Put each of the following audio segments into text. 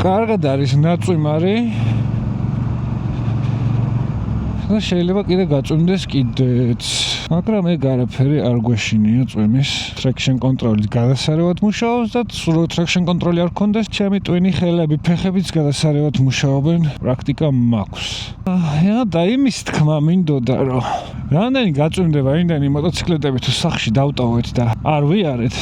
კარგად არის ნაწვიმარი და შეიძლება კიდე გაწვიმდეს კიდეც, მაგრამ ეგ არაფერი არ გვეშინია წვიმის traction control-ი გადასარევად მუშაობს და სულ traction control-ი არ გქონდეს, ჩემი ტვინი ხელები, ფეხებიც გადასარევად მუშაობენ, პრაქტიკა მაქვს. და იმის თქმა მინდოდა, რომ რამდენი გაწვიმდება იმდენი მოტოციკლეტები თუ სახში დავტოვეთ და არ ვიარეთ.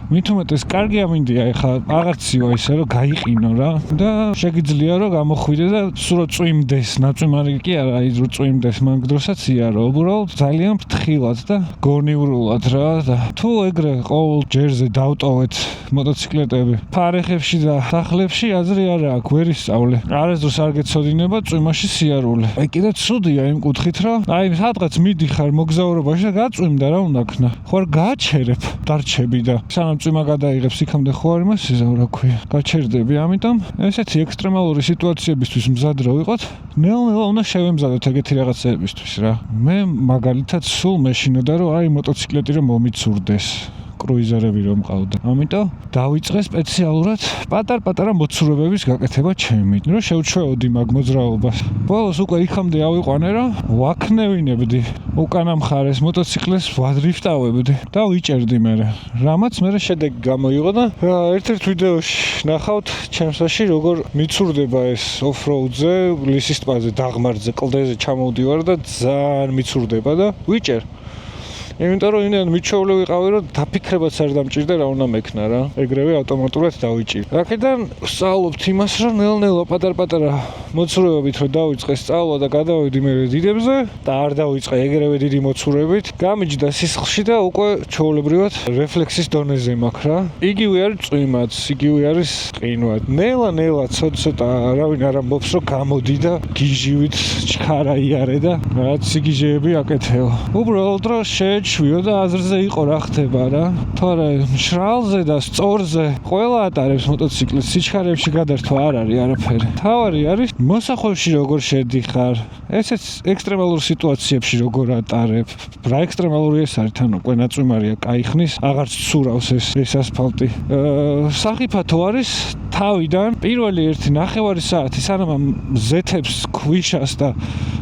მით უმეტეს კარგი ამინდია ეხლა აღარციო ისე რომ გაიყინო რა და შეგიძლია რომ გამოხვიდე და სულ წვიმდეს ნაწვიმარი კი არა ის რომ წვიმდეს მაგ დროსაც იარო უბრალოდ ძალიან ფრთხილად და გონივრულად რა და თუ ეგრე ყოველ ჯერზე დავტოვეთ მოტოციკლეტები ფარეხებში და სახლებში აზრი არა აქვს ვერ ისწავლე არასდროს არ გეცოდინება წვიმაში სიარული აი კიდე ცუდია იმ კუთხით რომ აი სადღაც მიდიხარ მოგზაურობაში და გაწვიმდა რა უნდა ქნა ხო არ გააჩერებ დარჩები და სანამ წვიმა გადაიღებს იქამდე ხო არ იმასიზა რა ქვია გაჩერდები ამიტომ ესეთი ექსტრემალური სიტუაციებისთვის მზად რო ვიყოთ ნელ-ნელა უნდა შევემზადოთ ეგეთი რაღაცეებისთვის რა მე მაგალითად სულ მეშინოდა რომ აი მოტოციკლეტი რომ მომიცურდეს კრუიზერები რომ მყავდა. ამიტომ დავიწყე სპეციალურად პატარ-პატარა მოცურებების გაკეთება ჩემი, რომ შევჩვეოდი მაგ მოძრაობას. ბოლოს უკვე იქამდე ავიყვანე, რომ ვაქნევინებდი უკანა მხარეს მოტოციკლეს ვადრიფტავებდი და ვიჭერდი მე. რამაც მე შედეგი გამოიღო და ერთ-ერთ ვიდეოში ნახავთ ჩემსაში როგორ მიცურდება ეს ოფროუდზე, ლისის ტბაზე, დაღმართზე, კლდეზე ჩამოვდივარ და ძალიან მიცურდება და ვიჭერ. იმიტომ რომ ინდენ მიჩოვლე ვიყავი რომ დაფიქრებაც არ დამჭირდა რა უნდა მექნა რა ეგრევე ავტომატურად დავიჭირე. აქედან ვსწავლობთ იმას რომ ნელ-ნელა პატარ-პატარა მოცურებებით რომ დავიწყე სწავლა და გადავედი მე დიდებზე და არ დავიწყე ეგრევე დიდი მოცურებით გამიჯდა სისხლში და უკვე ჩვეულებრივად რეფლექსის დონეზე მაქვს რა. იგივე არის წვიმაც, იგივე არის ყინვაც. ნელა-ნელა ცოტა არავინ არ ამბობს რომ გამოდი და გიჟივით ჩქარა იარე და რაც იგიჟეები აკეთეო. უბრალოდ რომ შვიო და აზრზე იყო რა ხდება რა. თორე მშრალზე და სწორზე ყველა ატარებს მოტოციკლის სიჩქარეებში გადართვა არ არის არაფერი. თავარი არის მოსახვევში როგორ შედიხარ. ესეც ექსტრემალურ სიტუაციებში როგორ ატარებ. რა ექსტრემალური ეს არის თან უკვე ნაწვიმარია კაიხნის აღარც ცურავს ეს ასფალტი. სახიფათო არის თავიდან პირველი ერთი ნახევარი საათი სანამ ზეთებს ქვიშას და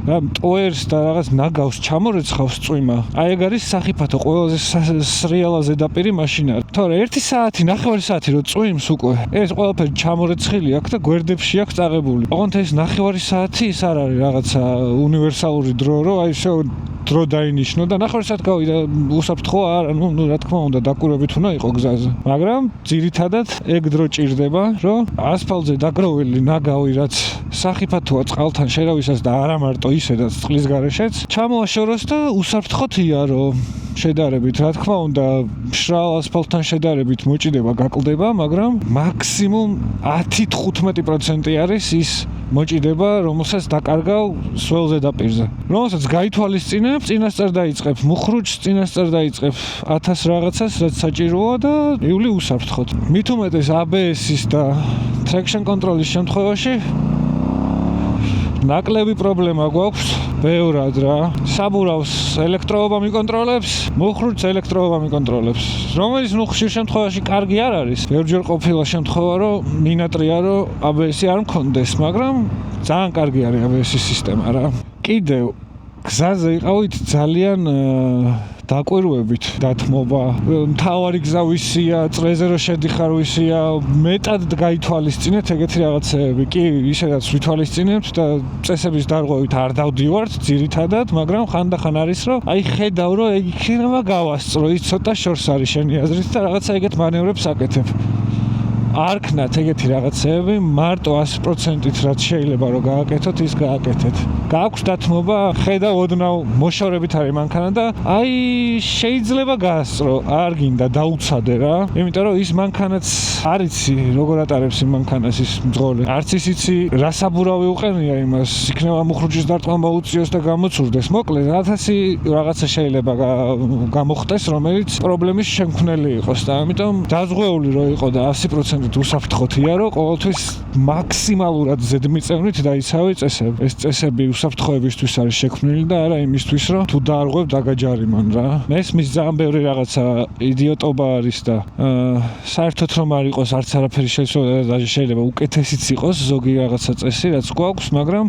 მტვერს და რაღაც ნაგავს ჩამორეცხავს წვიმა. აი ეგ არის სახიფათო ყველაზე სრიალა ზედაპირი მაშინ არის. თორე 1 საათი, ნახევარი საათი რო წვიმს უკვე, ეს ყველაფერი ჩამორეცხილი აქვს და გვერდებში აქვს წაღებული. ოღონდ ეს ნახევარი საათი ის არ არის რაღაცა უნივერსალური დრო, რომ აი შე დრო დაინიშნო და ნახევარი საათი გავიდა უსაფრთხო არა, ნუ რა თქმა უნდა დაკვირვებით უნდა იყო გზაზე. მაგრამ ძირითადად ეგ დრო ჭირდება, რომ ასფალტზე დაგროვილი ნაგავი რაც სახიფათოა წყალთან შერავისას და არა მარტო ისედაც წყლის გარეშეც ჩამოაშოროს და უსაფრთხოდ იარო. შედარებით, რა თქმა უნდა, მშრალ ასფალტთან შედარებით მოჭიდება, გაკლდება, მაგრამ მაქსიმუმ 10-15% არის ის მოჭიდება, რომელსაც დაკარგავ სველ ზედაპირზე. რომელსაც გაითვალისწინებ, წინასწარ დაიწყებ მუხრუჭს, წინასწარ დაიწყებ 1000 რაღაცას, რაც საჭიროა და იული უსაფრთხოდ. მით უმეტეს ABS-ის და traction control-ის შემთხვევაში ნაკლები პრობლემა გვაქვს, ბევრად რა. საბურავს ელექტროობა მიკონტროლებს, მუხრუჭს ელექტროობა მიკონტროლებს. რომელიც ხშირ შემთხვევაში კარგი არ არის. ბევრჯერ ყოფილა შემთხვევა, რომ მინატრია, რომ ABS-ი არ მქონდეს, მაგრამ ძალიან კარგი არის ABS-ის სისტემა რა. კიდევ გზაზე იყავით ძალიან დაკვირვებით დათმობა. მთავარი გზა ვისია, წრეზე რო შედიხარ ვისია, მეტად გაითვალისწინეთ ეგეთი რაღაცეები. კი, ისედაც ვითვალისწინებთ და წესების დარღვევით არ დავდივართ ძირითადად, მაგრამ ხანდახან არის რომ აი ხედავ რომ ეგ იქნება გავასწრო, ის ცოტა შორს არის შენი აზრით და რაღაცა ეგეთ მანევრებს აკეთებ. არ ქნათ ეგეთი რაღაცეები, მარტო 100%-ით რაც შეიძლება რომ გააკეთოთ, ის გააკეთეთ. გააქვს დათმობა, ხედავ ოდნავ მოშორებით არის მანქანა და აი შეიძლება გაასწრო, არ გინდა დაუცადე რა. იმიტომ რომ ის მანქანაც არ იცი როგორ ატარებს იმ მანქანას ის მძღოლი. არც ის იცი რა საბურავი უყენია იმას, იქნება მუხრუჭის დარტყმა მოუწიოს და გამოწურდეს. მოკლედ 1000 რაღაცა შეიძლება გამოხდეს, რომელიც პრობლემის შემქმნელი იყოს და ამიტომ დაზღვეული რო იყო და 100% უსაფრთხოთია, რომ ყოველთვის მაქსიმალურად ზედმიწევნით დაიცავი წესები. ეს წესები უსაფრთხოებისთვის არის შექმნილი და არა იმისთვის, რომ თუ დაარღვევ დაგაჯარიმონ რა. მესმის ძალიან ბევრი რაღაცა იდიოტობა არის და საერთოდ რომ არ იყოს არც არაფერი შეიძლება უკეთესიც იყოს ზოგი რაღაცა წესი, რაც გვაქვს, მაგრამ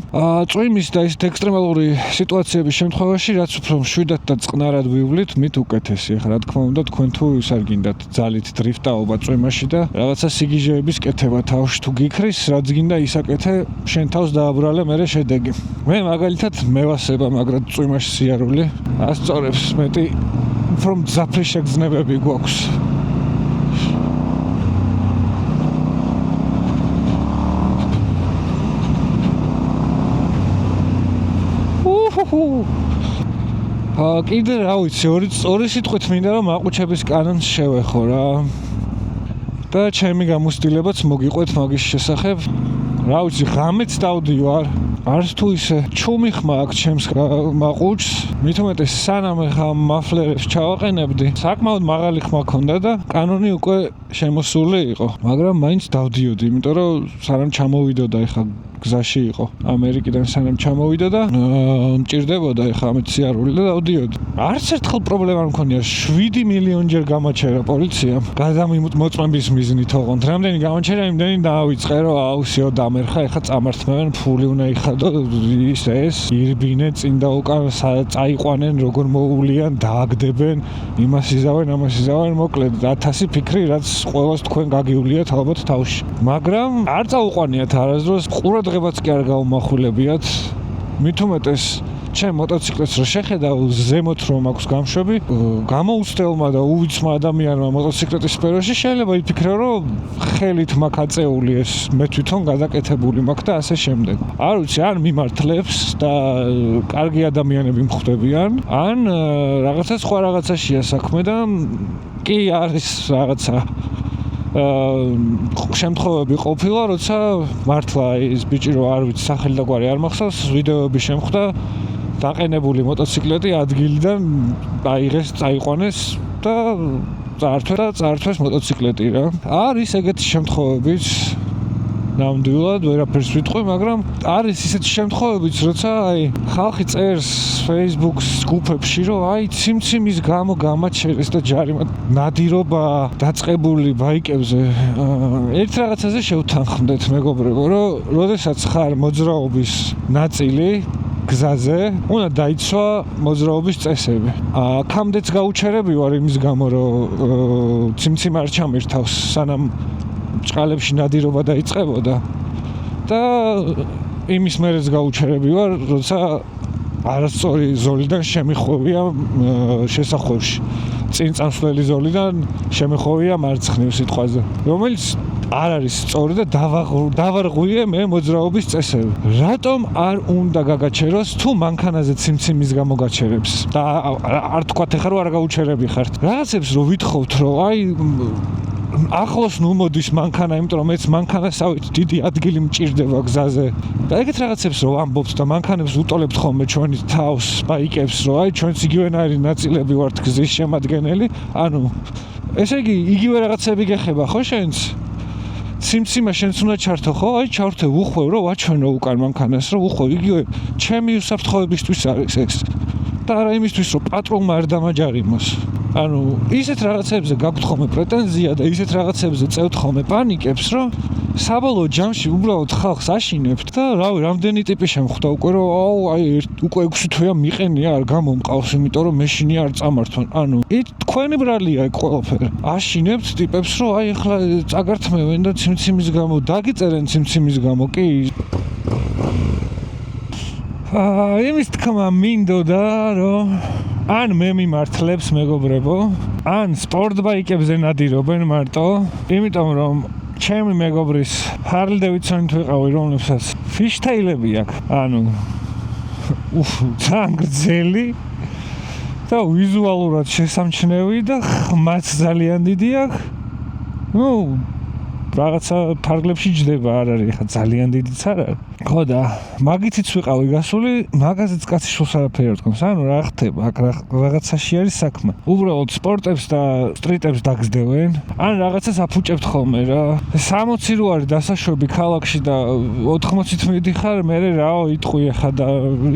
წვიმის და ისეთ ექსტრემალური სიტუაციების შემთხვევაში, რაც უფრო მშვიდად და წყნარად ვივლით, მით უკეთესი. ახლა რა თქმა უნდა, თქვენ თუ ის არ გინდათ ძალით დრიფტაობა წვიმაში და რაღაცა სიგიჟეების კეთება თავში თუ გიქრის, რაც გინდა ისაკეთე, შენ თავს დააბრალე, მერე შედეგი. მე მაგალითად მევასება, მაგრამ წვიმაში სიარული ასწორებს მეტი უფრო მძაფრი შეგრძნებები გვაქვს. კიდე რა ვიცი, ორი სიტყვით მინდა რომ აყუჩების კანონს შევეხო რა. და ჩემი გამოცდილებაც მოგიყვეთ მაგის შესახებ. რა ვიცი, ღამეც დავდივარ. არც თუ ისე ჩუმი ხმა აქვს ჩემს მაყუჩს, მით უმეტეს სანამ ხა მაფლერებს ჩავაყენებდი, საკმაოდ მაღალი ხმა ქონდა და კანონი უკვე შემოსული იყო, მაგრამ მაინც დავდიოდი, იმიტომ რომ სანამ ჩამოვიდოდა ხა გზაში იყო ამერიკიდან სანამ ჩამოვიდა და მჭირდებოდა ხა ამით სიარული და დავდიოდი. არც ერთხელ პრობლემა არ მქონია, 7 მილიონჯერ გამაჩერა პოლიციამ. გადამოწმების მიზნით ოღონდ. რამდენი გამაჩერა, იმდენი დაავიწყე, რომ აუსიო დამერხა, ხა წამართმევენ, ფული უნდა იხადო, ეს ირბინე წინ და უკან წაიყვანენ, როგორ მოუვლიან, დააგდებენ, იმას იზავენ, ამას იზავენ, მოკლედ 1000 ფიქრი, რაც ყველას თქვენ გაგიuliათ ალბათ თავში. მაგრამ არ წაუყვანიათ არასდროს ყურადღებაც კი არ გაუმახვილებიათ. მით უმეტეს ჩემ მოტოციკლებს რო შეხედავ ზემოთ რომ აქვს გამშვები, გამოუცდელმა და უვიცმა ადამიანმა მოტოციკლეთის სფეროში შეიძლება იფიქრა, რომ ხელით მაქვს აწეული ეს, მე თვითონ გადაკეთებული მაქვს და ასე შემდეგ. არ ვიცი, ან მიმართლებს და კარგი ადამიანები მხვდებიან, ან რაღაცა სხვა რაღაცაშია საქმე და კი არის რაღაცა შემთხვევები ყოფილა, როცა მართლა ის ბიჭი რო არ ვიცი სახელი და გვარი არ მახსოვს, ვიდეოები შემხვდა, დაყენებული მოტოციკლეტი ადგილიდან აიღეს, წაიყვანეს და წაართვეს მოტოციკლეტი რა. არის ეგეთი შემთხვევებიც, ნამდვილად ვერაფერს ვიტყვი, მაგრამ არის ისეთი შემთხვევებიც, როცა ხალხი წერს Facebook-ს ჯგუფებში, რომ ციმციმის გამო გამაჩერეს და ჯარიმა ნადირობა დაწყებული ბაიკებზე. ერთ რაღაცაზე შევთანხმდეთ, მეგობრებო, რომ როდესაც ხარ მოძრაობის ნაწილი გზაზე, უნდა დაიცვა მოძრაობის წესები. აქამდეც გაუჩერები ვარ იმის გამო, რომ ციმციმა არ ჩამირთავს, სანამ ჭყალებში ნადირობა დაიწყებოდა და იმის მერეც გაუჩერები ვარ, როცა არასწორი ზოლიდან შემიხვევია შესახვევში. წინწამსვლელი ზოლიდან შემიხვევია მარცხნივ სიტყვაზე, რომელიც არ არის სწორი და დავარღვიე მე მოძრაობის წესები. რატომ არ უნდა გაგაჩეროს თუ მანქანაზე ციმციმის გამო გაჩერებს და არ თქვათ ახლა რომ არ გაუჩერები ხართ. რაღაცებს რო ვითხოვთ, რომ ახლოს ნუ მოდის მანქანა, იმიტომ რომ მეც მანქანასავით დიდი ადგილი მჭირდება გზაზე. და ეგეთ რაღაცებს რო ამბობთ და მანქანებს უტოლებთ ხოლმე ჩვენი თავს, ბაიკებს, რომ ჩვენც იგივენაირი ნაწილები ვართ გზის შემადგენელი. ანუ ესე იგი იგივე რაღაცები გეხება ხო შენც? ციმციმა შენც უნდა ჩართო ხო? ჩართე, უხვევ რომ ვაჩვენო უკან მანქანას, რომ უხვევ, იგივე ჩემი უსაფრთხოებისთვის არის ეს. და არა იმისთვის, რომ პატრონმა არ დამაჯარიმოს. ანუ ისეთ რაღაცებზე გაქვთ ხოლმე პრეტენზია და ისეთ რაღაცებზე წევთ ხოლმე პანიკებს, რომ საბოლოო ჯამში უბრალოდ ხალხს აშინებთ და რავი, რამდენი ტიპი შემხვდა უკვე, რომ უკვე 6 თვეა მიყენია არ გამომყავს, იმიტომ რომ მეშინი არ წამართვან. ანუ თქვენი ბრალია ეგ ყველაფერი. აშინებთ ტიპებს, რომ ახლა წაგართმევენ და ციმციმის გამო დაგიწერენ ციმციმის გამო, კი. იმის თქმა მინდოდა, რომ ან მე მიმართლებს მეგობრებო, ან სპორტბაიკებზე ნადირობენ მარტო, იმიტომ რომ ჩემი მეგობრის Harley Davidson-ით ვიყავი, რომლებსაც ფიშტეილები აქვს, ანუ ძალიან გრძელი და ვიზუალურად შესამჩნევი და ხმაც ძალიან დიდი აქვს. რაღაცა ფარგლებში ჯდება, არ არის ხა ძალიან დიდიც არ არის. ხო და მაგითიც ვიყავი გასული, მაგაზეც კაცი შულს არაფერი არ თქოს. ანუ რა ხდება, აქ რაღაცაში არის საქმე. უბრალოდ სპორტებს და სტრიტებს დაგზდევენ, ან რაღაცას აფუჭებთ ხოლმე რა. 60 რო არის დასაშვები ქალაქში და 80-ით მიდიხარ, მე რაო იტყვი ხა და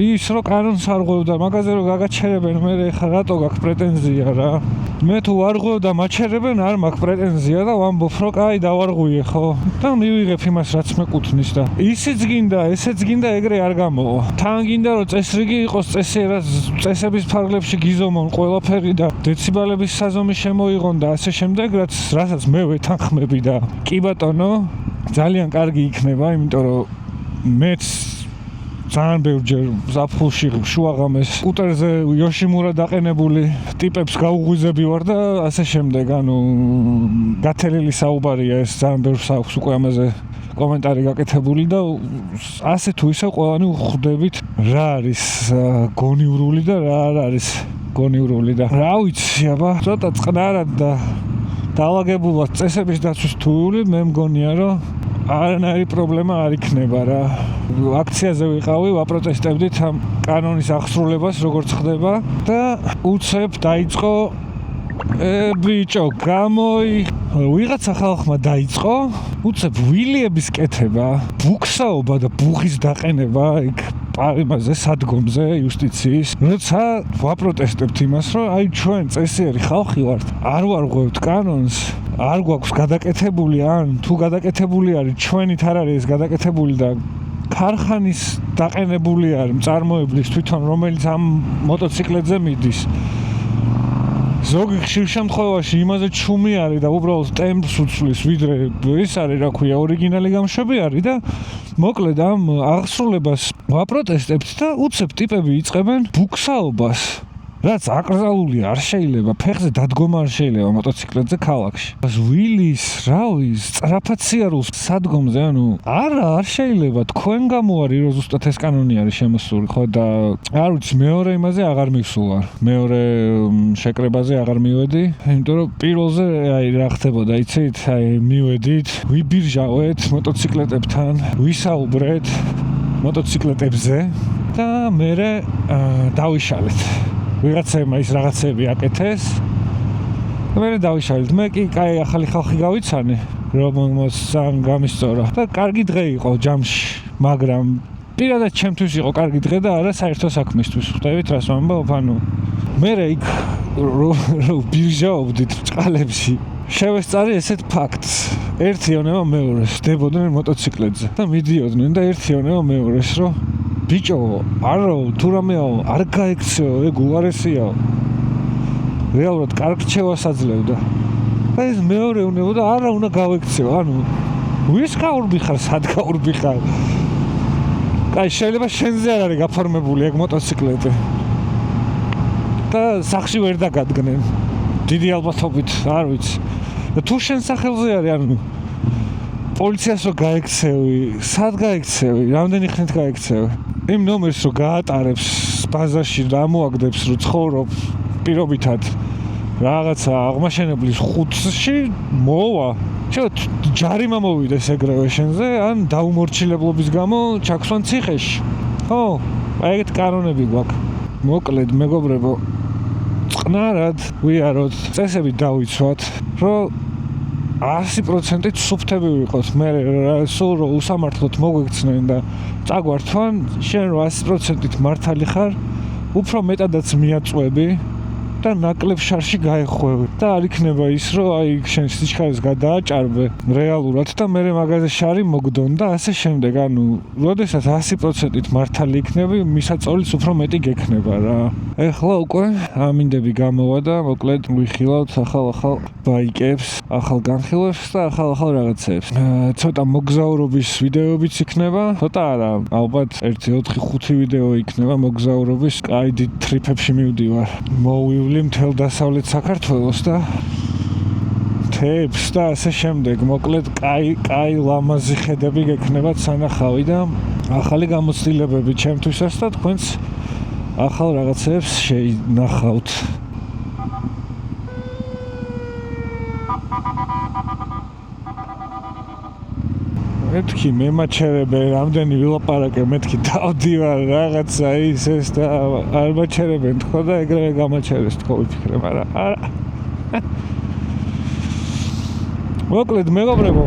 ის რო კანონს არ ღვევ და მაგაზე რო გაგაჩერებენ, მე ხა რატო გაქვს პრეტენზია რა. მე თუ არ ღვევ და მაჩერებენ, არ მაქვს პრეტენზია და ვამბობ რომ კაი დავარღვიე ხო. და მივიღებ იმას რაც მეკუთვნის და ისიც გინდა, ესეც გინდა, ეგრე არ გამოვა. თან გინდა რომ წესრიგი იყოს, წესების ფარგლებში გიზომონ ყველაფერი და დეციბალების საზომი შემოიღონ და ასე შემდეგ, რასაც მე ვეთანხმები და კი ბატონო, ძალიან კარგი იქნება, იმიტომ რომ მეც ძალიან ბევრჯერ ზაფხულში შუაღამეს სკუტერზე იოშიმურა დაყენებული ტიპებს გაუღვიძები ვარ და ასე შემდეგ, ანუ გათელილი საუბარია ეს, ძალიან ბევრს აქვს უკვე ამაზე კომენტარი გაკეთებული და ასე თუ ისე ყველანი ვხვდებით რა არის გონივრული და რა არ არის გონივრული და რა ვიცი, აბა ცოტა წყნარად და დაალაგებულად წესების დაცვის თული მე მგონია რომ არანაირი პრობლემა არ იქნება რა. აქციაზე ვიყავი, ვაპროტესტებდით ამ კანონის აღსრულებას როგორც ხდება და უცებ დაიწყო ბიჭო ვიღაცა ხალხმა დაიწყო უცებ ვილიების კეთება, ბუქსაობა და ბუხის დაყენება იქ პარიმაზე სადგომზე იუსტიციის, როცა ვაპროტესტებთ იმას, რომ აი ჩვენ წესიერი ხალხი ვართ, არ ვარღვევთ კანონს, არ გვაქვს გადაკეთებული, ან თუ გადაკეთებული არის, ჩვენით არ არის გადაკეთებული და ქარხანის დაყენებული არის მწარმოებლის თვითონ, რომელიც ამ მოტოციკლებზე მიდის. ზოგი ხშირ შემთხვევაში იმაზე ჩუმი არის და უბრალოდ ტემპს უცვლის, ვიდრე ის არის, რა ქვია, ორიგინალი გამშვები არის და მოკლედ ამ აღსრულებას ვაპროტესტებთ და უცებ ტიპები იწყებენ ბუქსაობას. რაც აკრძალული არ შეიძლება, ფეხზე დადგომა არ შეიძლება მოტოციკლებზე ქალაქში. ვილის, რავის, სწრაფად სიარულს სადგომზე, ანუ არ შეიძლება, თქვენ გამო არის რომ ზუსტად ეს კანონი არის შემოსული, ხო და არ ვიცი, მეორე იმაზე აღარ მივსულვარ. მეორე შეკრებაზე აღარ მივედი, იმიტომ რომ პირველზე აი რა ხდებოდა, იცით, აი მივედით, ვიბირჟავეთ მოტოციკლეტებთან, ვისაუბრეთ მოტოციკლეტებზე და მერე დავიშალეთ. ვიღაცებმა ის რაღაცები აკეთეს და მე დავიშალეთ. მე კი კაი ახალი ხალხი გავიცანე, რომელმაც ძალიან გამისწორა და კარგი დღე იყო ჯამში, მაგრამ პირადად ჩემთვის იყო კარგი დღე და არა საერთო საქმისთვის. ხვდებით რას ვამბობ? ანუ მე იქ რო ბირჟაობდით წყალებში შევესწარი ესეთ ფაქტს. ერთი ონება მეორეს დებოდნენ მოტოციკლებზე და მიდიოდნენ და ერთი ონება მეორეს რომ ბიჭო, არო, თუ რამეო, არ გაიქცეო, ეგ უარესიაო. რეალურად კარგ რჩევას აძლევდა. და ეს მეორე უნებოდა, არა, უნდა გავიქცეო, ანუ ვის გაურბი ხარ, სად გაურბი ხარ? კაი, შეიძლება შენზე არ არის გაფორმებული ეგ მოტოციკლეტი. და სახში ვერ დაგადგნენ. დიდი ალბათობით, არ ვიცი. და თუ შენ სახელზე არის, ანუ პოლიციას რო გაიქცევი, სად გაიქცევი, რამდენი ხნით გაიქცევი? იმ ნომერს რო გაატარებს ბაზაში, ამოაგდებს რო ცხოვრობ პირობითად რაღაცა აღმაშენებლის ხუთში მოვა. ჯარიმა მოვიდეს ეგრევე შენზე, ან დაუმორჩილებლობის გამო ჩაქვსვან ციხეში. ხო, ეგეთ კანონები გვაქვს. მოკლედ, მეგობრებო, წყნარად ვიაროთ, წესები დავიცვათ, რომ 100%-ით სუფთები ვიყოთ. მე სულ რო უსამართლოდ მოგვექცნენ და წაგვართვან, შენ რო 100%-ით მართალი ხარ, უფრო მეტადაც მიაწვევი და ნაკლებ შარში გაეხვევი. და არ იქნება ის, რომ აი შენ სიჩქარეს გადააჭარბე რეალურად და მე მაგაზე შარი მოგდონ და ასე შემდეგ. ანუ, როდესაც 100%-ით მართალი იქნები, მისაწოვლიც უფრო მეტი გექნება რა. ეხლა უკვე ამინდები გამოვა და მოკლედ ვიხილავთ ახალ ბაიკებს, ახალ განხილვებს და ახალ რაღაცებს. ცოტა მოგზაურობის ვიდეოებიც იქნება, ცოტა არა, ალბათ 1-4-5 ვიდეო იქნება მოგზაურობის, კაი დიდ ტრიპებში მივდივარ. მოვივლი მთელ დასავლეთ საქართველოს და თეებს და ასე შემდეგ. მოკლედ კაი ლამაზი ხედები გექნებათ სანახავი და ახალი გამოცდილებები ჩემთვისაც და თქვენც ახალ რაღაცებს შეინახავთ. მეთქი მემაჩერებენ, რამდენი ვილაპარაკე, მეთქი დავდივარ რაღაცა ის ეს და არ მაჩერებენ თქო და ეგრევე გამაჩერეს თქო ვიფიქრე, მაგრამ არა. მოკლედ მეგობრებო,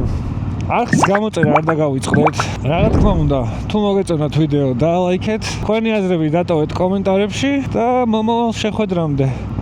არხის გამოწერა არ დაგავიწყდეთ. რა თქმა უნდა, თუ მოგეწონათ ვიდეო, დალაიქეთ, თქვენი აზრები დატოვეთ კომენტარებში და მომავალ შეხვედრამდე.